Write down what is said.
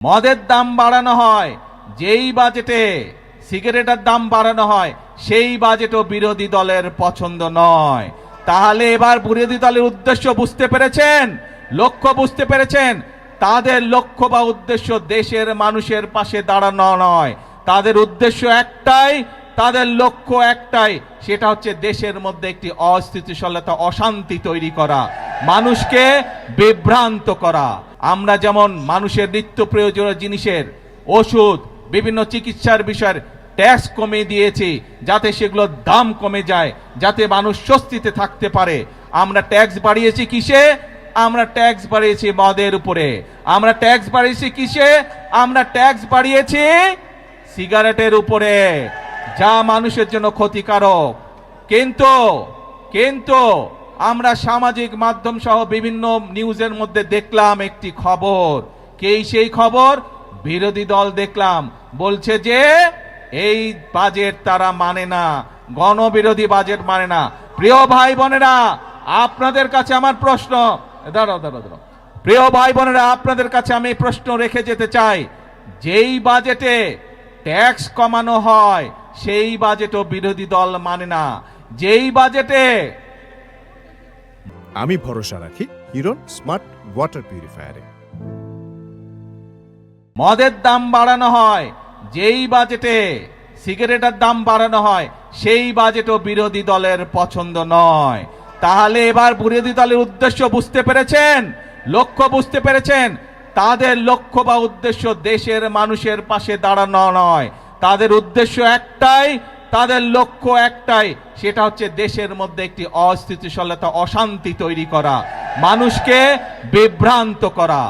মদের দাম বাড়ানো হয়, যেই বাজেটে সিগারেটের দাম বাড়ানো হয় সেই বাজেটও বিরোধী দলের পছন্দ নয়। তাহলে এবার বিরোধী দলের উদ্দেশ্য বুঝতে পেরেছেন, লক্ষ্য বুঝতে পেরেছেন। তাদের লক্ষ্য বা উদ্দেশ্য দেশের মানুষের পাশে দাঁড়ানো নয়, তাদের উদ্দেশ্য একটাই, তাদের লক্ষ্য একটাই, সেটা হচ্ছে দেশের মধ্যে একটি অস্থিতিশীলতা, অশান্তি তৈরি করা, মানুষকে বিভ্রান্ত করা। আমরা যেমন মানুষের নিত্য প্রয়োজনীয় জিনিসের ওষুধ, বিভিন্ন চিকিৎসার বিষয়ের ট্যাক্স কমিয়ে দিয়েছি যাতে সেগুলোর দাম কমে যায়, যাতে মানুষ স্বস্তিতে থাকতে পারে। আমরা ট্যাক্স বাড়িয়েছি কিসে? আমরা ট্যাক্স বাড়িয়েছি মদের উপরে। আমরা ট্যাক্স বাড়িয়েছি কিসে? আমরা ট্যাক্স বাড়িয়েছি সিগারেটের উপরে, যা মানুষের জন্য ক্ষতিকারক। কিন্তু আমরা সামাজিক মাধ্যম সহ বিভিন্ন নিউজের মধ্যে দেখলাম একটি খবর। সেই খবর? বিরোধী দল দেখলাম বলছে যে এই বাজেট তারা মানে না, গণবিরোধী বাজেট মানে না। প্রিয় ভাই বোনেরা, আপনাদের কাছে আমার প্রশ্ন, দাঁড়াও, প্রিয় ভাই বোনেরা, আপনাদের কাছে আমি প্রশ্ন রেখে যেতে চাই, যেই বাজেটে ট্যাক্স কমানো হয় সেই বাজেটও বিরোধী দল মানে না। যেই বাজেটে আমি ভরসা রাখি হিরন স্মার্ট ওয়াটার পিউরিফায়ারে। মদের দাম বাড়ানো হয়, যেই বাজেটে সিগারেটের দাম বাড়ানো হয় সেই বাজেটও বিরোধী দলের পছন্দ নয়। তাহলে এবার বিরোধী দলের উদ্দেশ্য বুঝতে পেরেছেন, লক্ষ্য বুঝতে পেরেছেন। তাদের লক্ষ্য বা উদ্দেশ্য দেশের মানুষের পাশে দাঁড়ানো নয়, তাদের উদ্দেশ্য একটাই, তাদের লক্ষ্য একটাই, সেটা হচ্ছে দেশের মধ্যে একটি অস্থিতিশীলতা, অশান্তি তৈরি করা, মানুষকে বিভ্রান্ত করা।